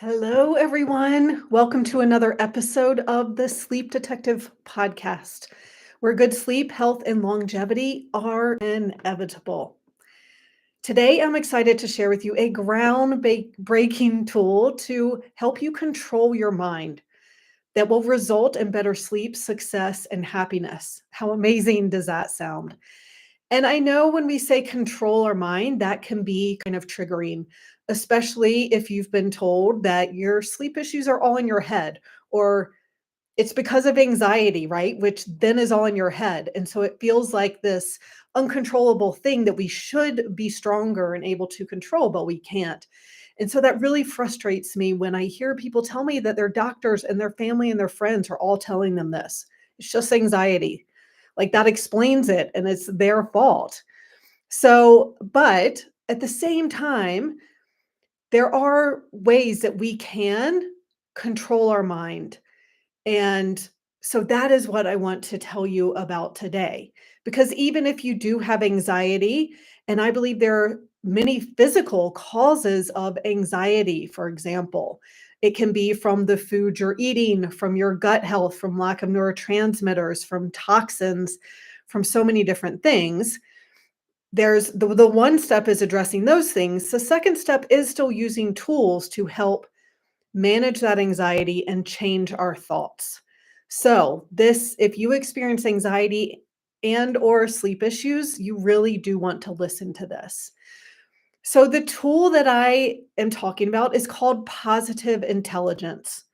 Hello, everyone. Welcome to another episode of the Sleep Detective podcast, where good sleep, health, and longevity are inevitable. Today, I'm excited to share with you a groundbreaking tool to help you control your mind that will result in better sleep, success, and happiness. How amazing does that sound? And I know when we say control our mind, that can be kind of triggering, especially if you've been told that your sleep issues are all in your head or it's because of anxiety, right? Which then is all in your head. And so it feels like this uncontrollable thing that we should be stronger and able to control, but we can't. And so that really frustrates me when I hear people tell me that their doctors and their family and their friends are all telling them this. It's just anxiety. Like that explains it and it's their fault. So, but at the same time, there are ways that we can control our mind. And so that is what I want to tell you about today. Because even if you do have anxiety, and I believe there are many physical causes of anxiety, for example, it can be from the food you're eating, from your gut health, from lack of neurotransmitters, from toxins, from so many different things. There's the one step is addressing those things. The second step is still using tools to help manage that anxiety and change our thoughts. So, this if you experience anxiety and or sleep issues, you really do want to listen to this. So, the tool that I am talking about is called positive intelligence,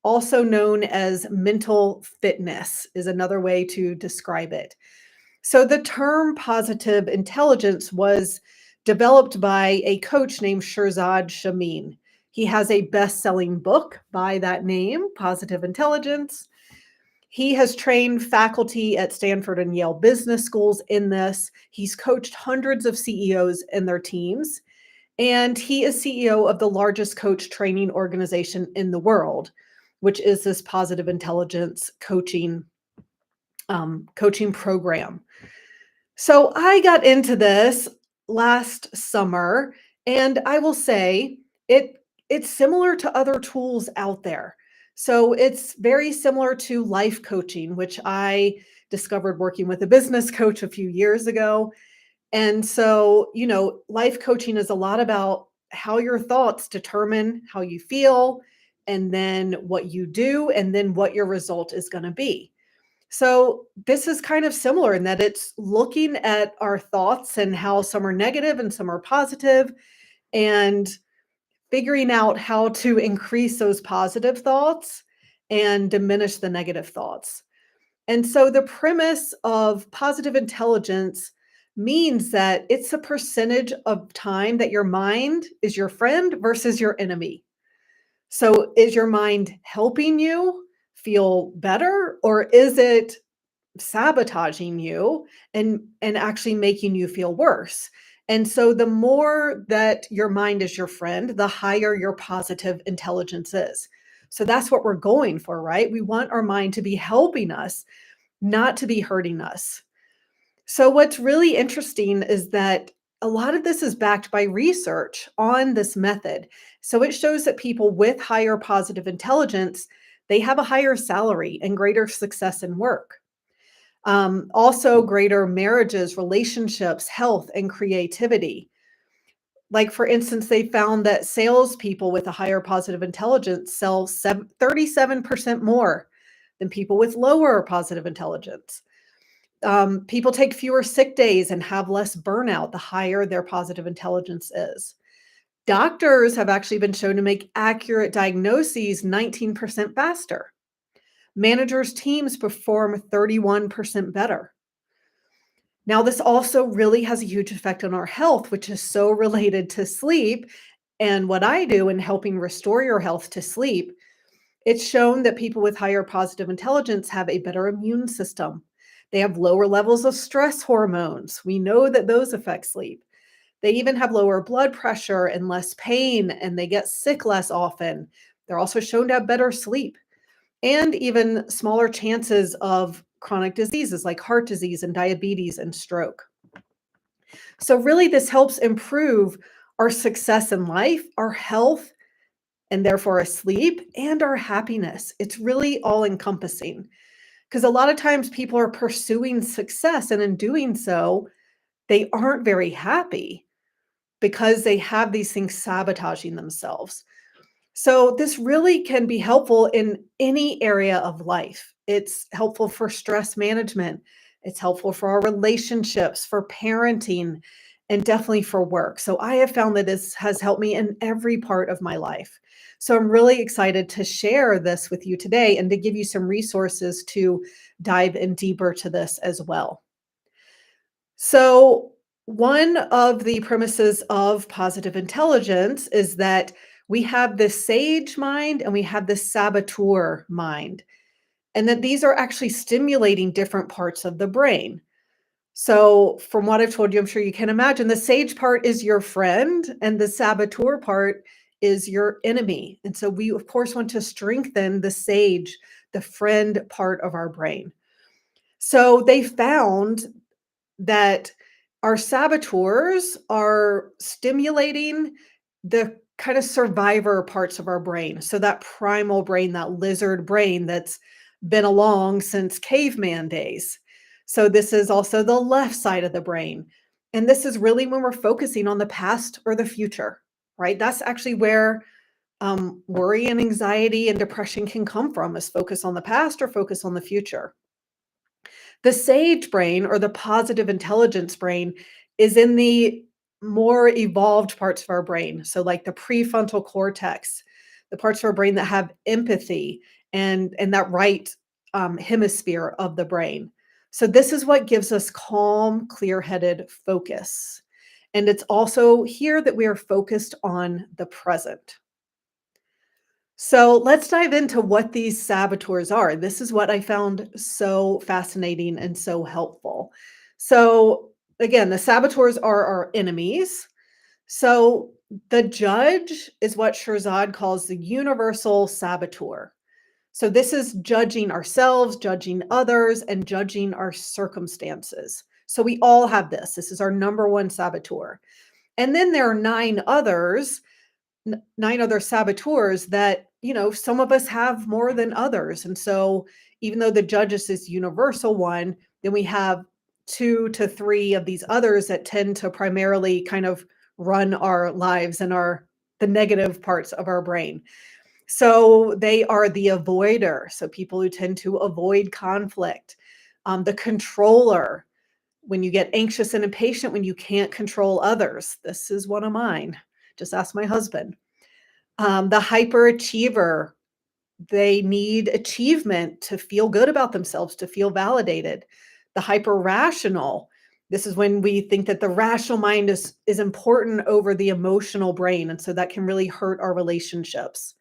also known as mental fitness is another way to describe it. So, the term positive intelligence was developed by a coach named Shirzad Chamine. He has a best selling book by that name, Positive Intelligence. He has trained faculty at Stanford and Yale business schools in this. He's coached hundreds of CEOs and their teams. And he is CEO of the largest coach training organization in the world, which is this positive intelligence coaching program. So I got into this last summer, and I will say it's similar to other tools out there. So it's very similar to life coaching, which I discovered working with a business coach a few years ago. And so, life coaching is a lot about how your thoughts determine how you feel, and then what you do, and then what your result is going to be. So this is kind of similar in that it's looking at our thoughts and how some are negative and some are positive, and figuring out how to increase those positive thoughts and diminish the negative thoughts. And so the premise of positive intelligence means that it's a percentage of time that your mind is your friend versus your enemy. So is your mind helping you feel better, or is it sabotaging you and actually making you feel worse? And so the more that your mind is your friend, the higher your positive intelligence is. So that's what we're going for, right? We want our mind to be helping us, not to be hurting us. So what's really interesting is that a lot of this is backed by research on this method. So it shows that people with higher positive intelligence, they have a higher salary and greater success in work. Also, greater marriages, relationships, health, and creativity. Like, for instance, they found that salespeople with a higher positive intelligence sell 37% more than people with lower positive intelligence. People take fewer sick days and have less burnout the higher their positive intelligence is. Doctors have actually been shown to make accurate diagnoses 19% faster. Managers' teams perform 31% better. Now, this also really has a huge effect on our health, which is so related to sleep. And what I do in helping restore your health to sleep, it's shown that people with higher positive intelligence have a better immune system. They have lower levels of stress hormones. We know that those affect sleep. They even have lower blood pressure and less pain, and they get sick less often. They're also shown to have better sleep and even smaller chances of chronic diseases like heart disease and diabetes and stroke. So, really, this helps improve our success in life, our health, and therefore our sleep and our happiness. It's really all encompassing because a lot of times people are pursuing success, and in doing so, they aren't very happy because they have these things sabotaging themselves. So, this really can be helpful in any area of life. It's helpful for stress management, it's helpful for our relationships, for parenting, and definitely for work. So, I have found that this has helped me in every part of my life. So, I'm really excited to share this with you today and to give you some resources to dive in deeper to this as well. So, one of the premises of positive intelligence is that we have the sage mind and we have the saboteur mind, and that these are actually stimulating different parts of the brain. So, from what I've told you, I'm sure you can imagine the sage part is your friend and the saboteur part is your enemy. And so, we, of course, want to strengthen the sage, the friend part of our brain. So, they found that our saboteurs are stimulating the kind of survivor parts of our brain. So that primal brain, that lizard brain that's been along since caveman days. So this is also the left side of the brain. And this is really when we're focusing on the past or the future, right? That's actually where worry and anxiety and depression can come from, is focus on the past or focus on the future. The sage brain or the positive intelligence brain is in the more evolved parts of our brain. So, like the prefrontal cortex, the parts of our brain that have empathy and that right hemisphere of the brain. So, this is what gives us calm, clear headed focus. And it's also here that we are focused on the present. So let's dive into what these saboteurs are. This is what I found so fascinating and so helpful. So, again, the saboteurs are our enemies. So, the judge is what Shirzad calls the universal saboteur. So, this is judging ourselves, judging others, and judging our circumstances. So, we all have this. This is our number one saboteur. And then there are nine other saboteurs that, some of us have more than others. And so, even though the judge is this universal one, then we have two to three of these others that tend to primarily kind of run our lives and the negative parts of our brain. So, they are the avoider. So, people who tend to avoid conflict, the controller. When you get anxious and impatient, when you can't control others, this is one of mine. Just ask my husband. The hyperachiever, they need achievement to feel good about themselves, to feel validated. The hyper rational, this is when we think that the rational mind is important over the emotional brain. And so that can really hurt our relationships.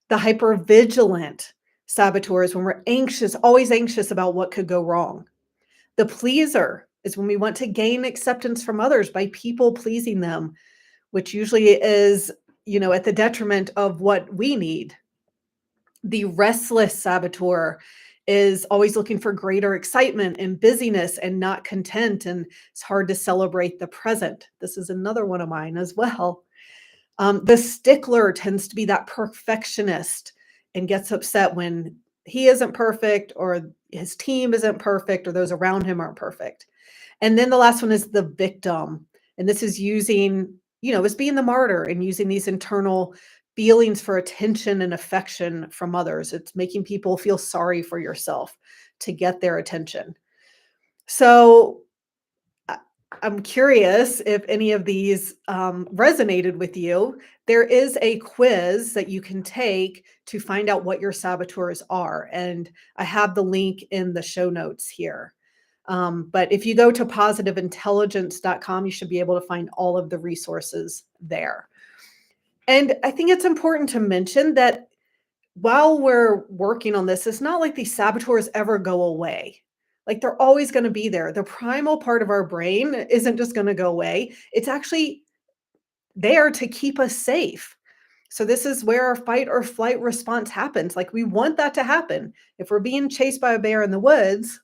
The hyper vigilant saboteur is when we're anxious, always anxious about what could go wrong. The pleaser is when we want to gain acceptance from others by people pleasing them, which usually is, at the detriment of what we need. The restless saboteur is always looking for greater excitement and busyness and not content. And it's hard to celebrate the present. This is another one of mine as well. The stickler tends to be that perfectionist and gets upset when he isn't perfect or his team isn't perfect or those around him aren't perfect. And then the last one is the victim. And this is using, as being the martyr and using these internal feelings for attention and affection from others. It's making people feel sorry for yourself to get their attention. So I- I'm curious if any of these resonated with you. There is a quiz that you can take to find out what your saboteurs are. And I have the link in the show notes here. But if you go to positiveintelligence.com, you should be able to find all of the resources there. And I think it's important to mention that while we're working on this, it's not like these saboteurs ever go away. Like they're always going to be there. The primal part of our brain isn't just going to go away. It's actually there to keep us safe. So this is where our fight or flight response happens. Like we want that to happen. If we're being chased by a bear in the woods,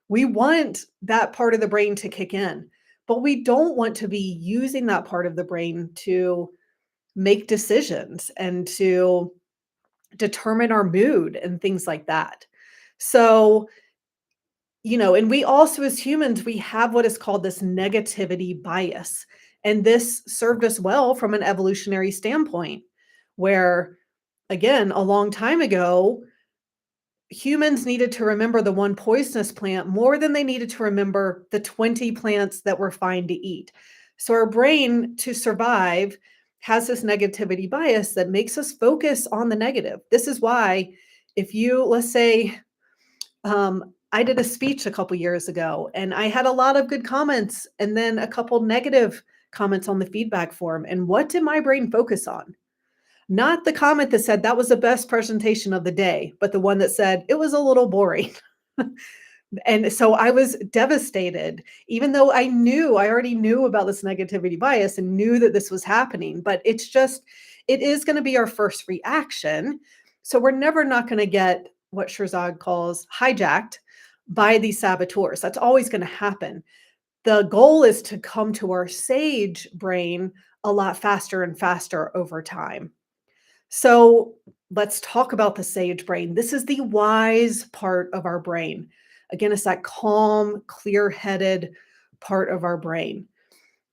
we want that part of the brain to kick in. But we don't want to be using that part of the brain to make decisions and to determine our mood and things like that. So, and we also, as humans, we have what is called this negativity bias. And this served us well from an evolutionary standpoint, where, again, a long time ago, humans needed to remember the one poisonous plant more than they needed to remember the 20 plants that were fine to eat. So our brain, to survive, has this negativity bias that makes us focus on the negative. This is why, if you, let's say, I did a speech a couple years ago and I had a lot of good comments and then a couple negative comments on the feedback form. And what did my brain focus on? Not the comment that said that was the best presentation of the day, but the one that said it was a little boring. And so I was devastated, even though I already knew about this negativity bias and knew that this was happening. But it is going to be our first reaction. So we're never not going to get what Shirzad calls hijacked by these saboteurs. That's always going to happen. The goal is to come to our sage brain a lot faster and faster over time. So let's talk about the sage brain. This is the wise part of our brain. Again, it's that calm, clear headed part of our brain.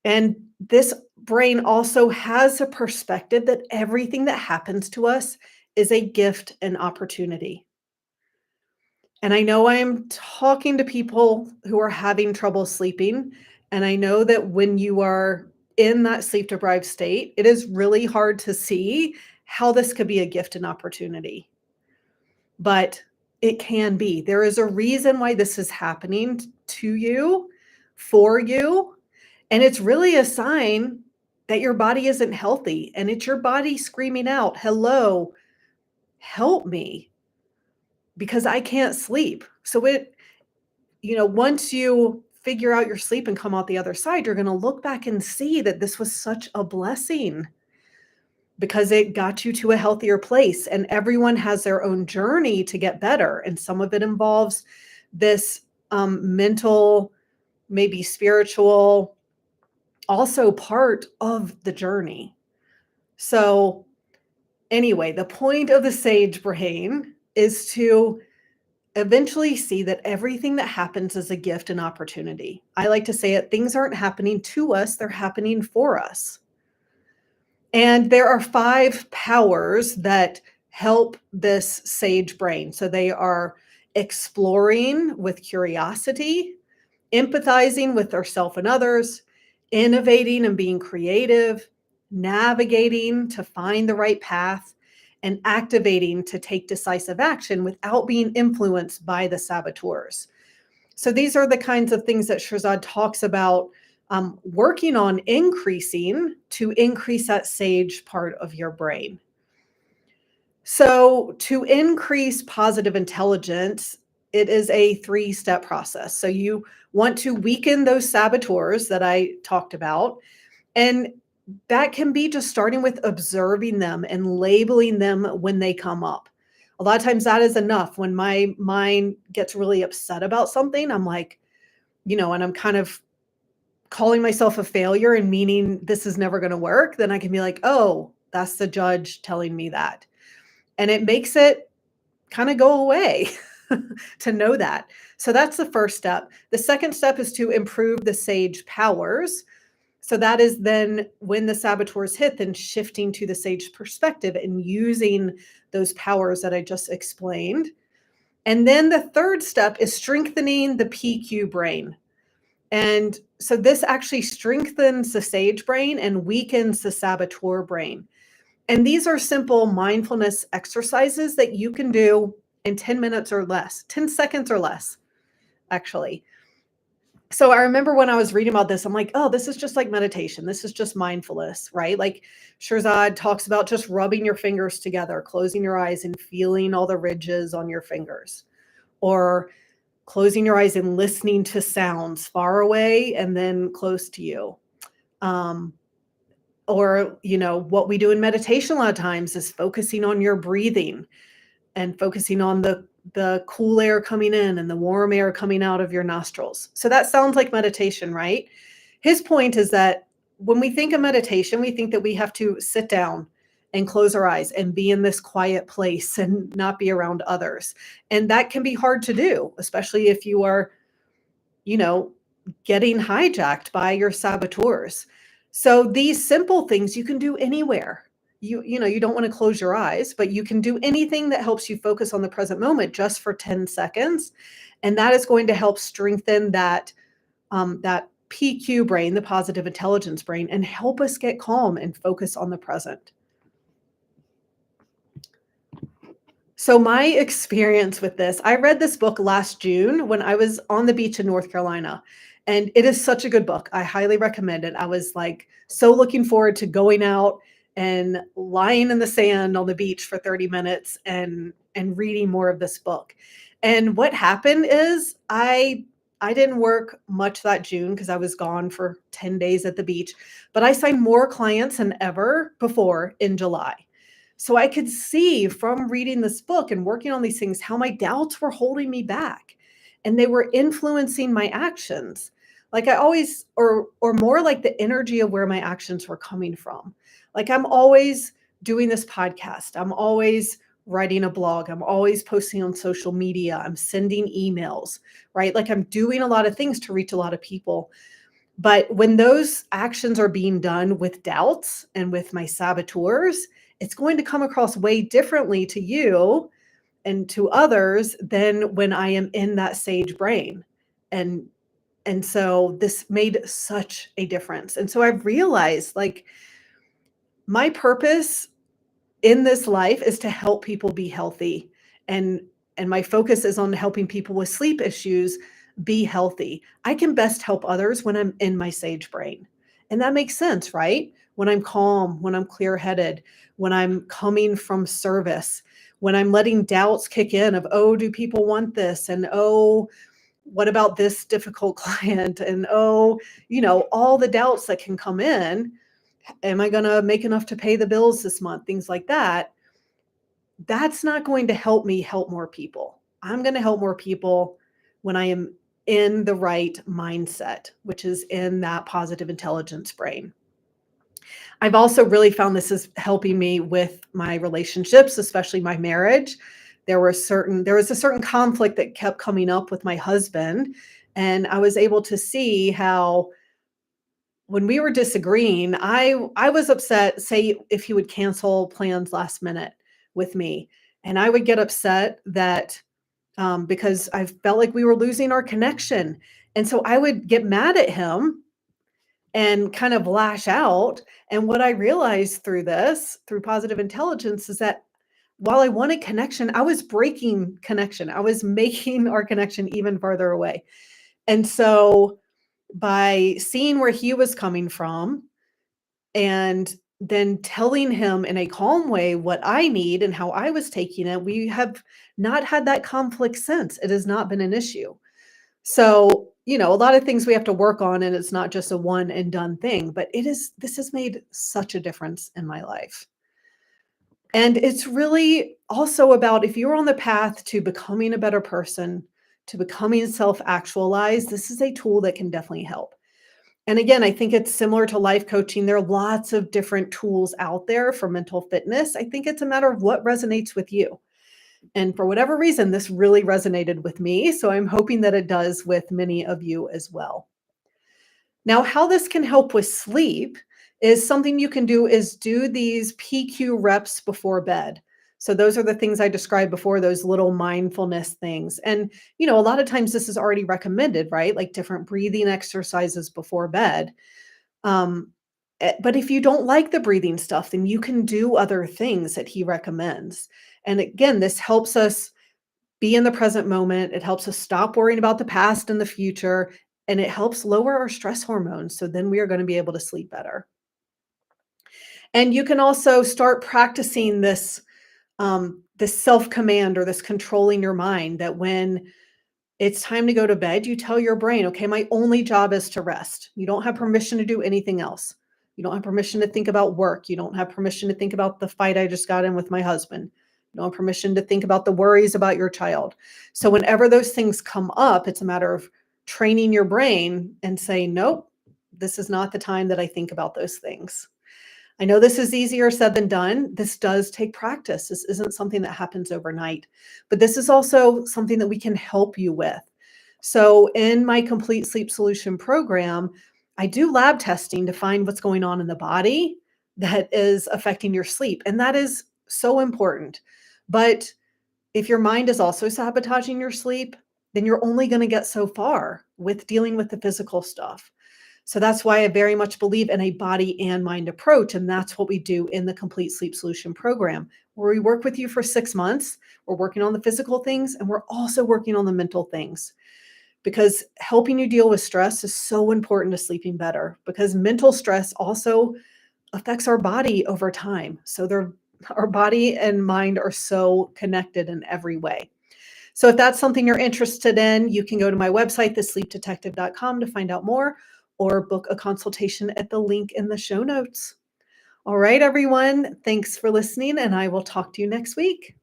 And this brain also has a perspective that everything that happens to us is a gift and opportunity. And I know I am talking to people who are having trouble sleeping. And I know that when you are in that sleep deprived state, it is really hard to see how this could be a gift and opportunity. But it can be. There is a reason why this is happening to you, for you. And it's really a sign that your body isn't healthy. And it's your body screaming out, hello, help me, because I can't sleep. So once you figure out your sleep and come out the other side, you're going to look back and see that this was such a blessing because it got you to a healthier place. And everyone has their own journey to get better. And some of it involves this mental, maybe spiritual, also part of the journey. So anyway, the point of the sage brain is to eventually see that everything that happens is a gift and opportunity. I like to say it, things aren't happening to us, they're happening for us. And there are 5 powers that help this sage brain. So they are exploring with curiosity, empathizing with ourselves and others, innovating and being creative, navigating to find the right path, and activating to take decisive action without being influenced by the saboteurs. So these are the kinds of things that Shirzad talks about working on increasing to increase that sage part of your brain. So to increase positive intelligence, it is a 3-step process. So you want to weaken those saboteurs that I talked about. And that can be just starting with observing them and labeling them when they come up. A lot of times that is enough. When my mind gets really upset about something, I'm like, and I'm kind of calling myself a failure and meaning this is never going to work, then I can be like, oh, that's the judge telling me that. And it makes it kind of go away to know that. So that's the first step. The second step is to improve the sage powers. So that is then when the saboteurs hit, then shifting to the sage perspective and using those powers that I just explained. And then the third step is strengthening the PQ brain. And so this actually strengthens the sage brain and weakens the saboteur brain. And these are simple mindfulness exercises that you can do in 10 minutes or less, 10 seconds or less, actually. So I remember when I was reading about this, I'm like, oh, this is just like meditation. This is just mindfulness, right? Like Shirzad talks about just rubbing your fingers together, closing your eyes and feeling all the ridges on your fingers, or closing your eyes and listening to sounds far away and then close to you. Or, what we do in meditation a lot of times is focusing on your breathing and focusing on the cool air coming in and the warm air coming out of your nostrils. So that sounds like meditation, right? His point is that when we think of meditation, we think that we have to sit down and close our eyes and be in this quiet place and not be around others. And that can be hard to do, especially if you are, you know, getting hijacked by your saboteurs. So these simple things you can do anywhere. You don't want to close your eyes, but you can do anything that helps you focus on the present moment just for 10 seconds. And that is going to help strengthen that PQ brain, the positive intelligence brain, and help us get calm and focus on the present. So my experience with this, I read this book last June when I was on the beach in North Carolina, and it is such a good book. I highly recommend it. I was like so looking forward to going out and lying in the sand on the beach for 30 minutes and reading more of this book. And what happened is I didn't work much that June because I was gone for 10 days at the beach, but I signed more clients than ever before in July. So I could see from reading this book and working on these things how my doubts were holding me back and they were influencing my actions. Like I always or more like the energy of where my actions were coming from. Like I'm always doing this podcast. I'm always writing a blog. I'm always posting on social media. I'm sending emails, right? Like I'm doing a lot of things to reach a lot of people. But when those actions are being done with doubts and with my saboteurs, it's going to come across way differently to you and to others than when I am in that sage brain. And and so this made such a difference. And so I've realized like my purpose in this life is to help people be healthy and and my focus is on helping people with sleep issues be healthy. I can best help others when I'm in my sage brain. And that makes sense, right? When I'm calm, when I'm clear-headed, when I'm coming from service, when I'm letting doubts kick in of, oh, do people want this? And oh, what about this difficult client? And oh, all the doubts that can come in. Am I going to make enough to pay the bills this month? Things like that. That's not going to help me help more people. I'm going to help more people when I am in the right mindset, which is in that positive intelligence brain. I've also really found this is helping me with my relationships, especially my marriage. There was a certain conflict that kept coming up with my husband, and I was able to see how when we were disagreeing, I was upset, say, if he would cancel plans last minute with me, and I would get upset that, because I felt like we were losing our connection, and so I would get mad at him and kind of lash out, and what I realized through this, through positive intelligence, is that while I wanted connection, I was breaking connection. I was making our connection even farther away, and so by seeing where he was coming from and then telling him in a calm way what I need and how I was taking it, we have not had that conflict since. It has not been an issue. So, a lot of things we have to work on, and it's not just a one and done thing, but this has made such a difference in my life. And it's really also about if you're on the path to becoming a better person, to becoming self actualized, this is a tool that can definitely help. And again, I think it's similar to life coaching. There are lots of different tools out there for mental fitness. I think it's a matter of what resonates with you. And for whatever reason, this really resonated with me. So I'm hoping that it does with many of you as well. Now, how this can help with sleep is something you can do is do these PQ reps before bed. So those are the things I described before, those little mindfulness things. And, a lot of times this is already recommended, right? Like different breathing exercises before bed. Um, but if you don't like the breathing stuff, then you can do other things that he recommends. And again, this helps us be in the present moment. It helps us stop worrying about the past and the future, and it helps lower our stress hormones. So then we are going to be able to sleep better. And you can also start practicing this self command or this controlling your mind that when it's time to go to bed, you tell your brain, okay, my only job is to rest. You don't have permission to do anything else. You don't have permission to think about work. You don't have permission to think about the fight I just got in with my husband. You don't have permission to think about the worries about your child. So whenever those things come up, it's a matter of training your brain and saying, nope, This is not the time that I think about those things. I know this is easier said than done. This does take practice. This isn't something that happens overnight, but this is also something that we can help you with. So, in my complete sleep solution program, I do lab testing to find what's going on in the body that is affecting your sleep. And that is so important. But if your mind is also sabotaging your sleep, then you're only going to get so far with dealing with the physical stuff. So that's why I very much believe in a body and mind approach. And that's what we do in the Complete Sleep Solution program, where we work with you for 6 months. We're working on the physical things and we're also working on the mental things because helping you deal with stress is so important to sleeping better because mental stress also affects our body over time. So our body and mind are so connected in every way. So if that's something you're interested in, you can go to my website, thesleepdetective.com, to find out more or book a consultation at the link in the show notes. All right, everyone. Thanks for listening, and I will talk to you next week.